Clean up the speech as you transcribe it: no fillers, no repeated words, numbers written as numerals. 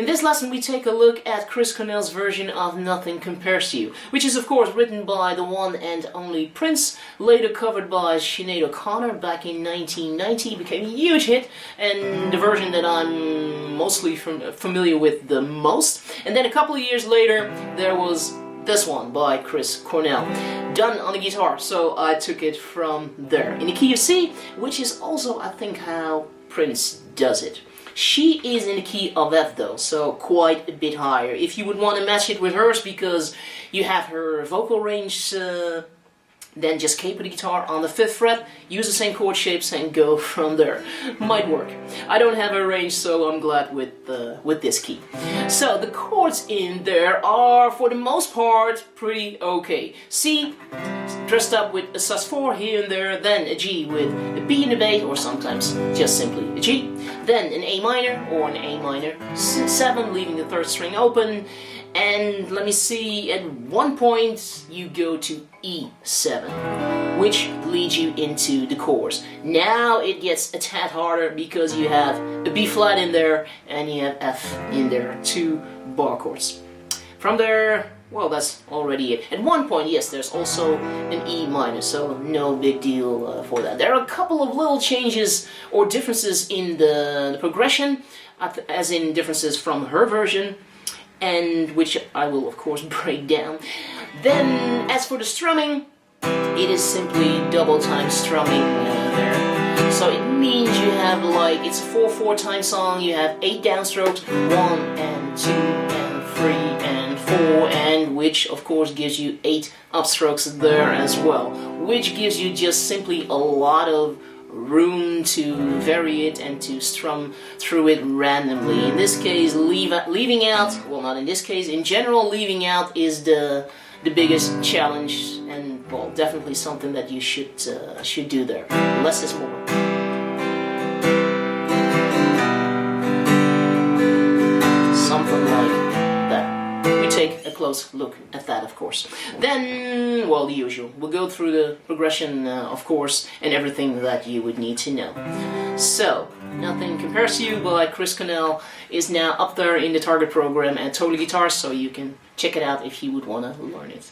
In this lesson we take a look at Chris Cornell's version of Nothing Compares to You, which is of course written by the one and only Prince, later covered by Sinéad O'Connor back in 1990, became a huge hit, and the version that I'm mostly familiar with the most. And then a couple of years later there was this one by Chris Cornell, done on the guitar, so I took it from there. In the key of C, which is also I think how Prince does it. She is in the key of F though, so quite a bit higher. If you would want to match it with hers because you have her vocal range, then just capo the guitar on the 5th fret, use the same chord shapes and go from there. Might work. I don't have a range, so I'm glad with this key. So the chords in there are for the most part pretty okay. C dressed up with a sus4 here and there, then a G with a B in the bass, or sometimes just simply a G, then an A minor or an A minor 7, leaving the 3rd string open, and let me see, at one point you go to E7, which leads you into the chorus. Now it gets a tad harder because you have a B flat in there and you have F in there, 2 bar chords. From there, well, that's already it. At one point, yes, there's also an E minor, so no big deal for that. There are a couple of little changes or differences in the progression, as in differences from her version, and which I will of course break down. Then, as for the strumming, it is simply double time strumming there. So it means you have like, it's a 4/4 time song, you have 8 downstrokes, 1 and 2 and 3 and 4, and which of course gives you 8 upstrokes there as well, which gives you just simply a lot of room to vary it and to strum through it randomly. In this case, leaving out, well, not in this case, in general, leaving out is the biggest challenge, and well, definitely something that you should do there. Less is more. Something like that. We take a close look at that, of course. Then, well, the usual. We'll go through the progression, of course, and everything that you would need to know. So, Nothing Compares to You by Chris Cornell is now up there in the target program at Total Guitars, so you can check it out if you would want to learn it.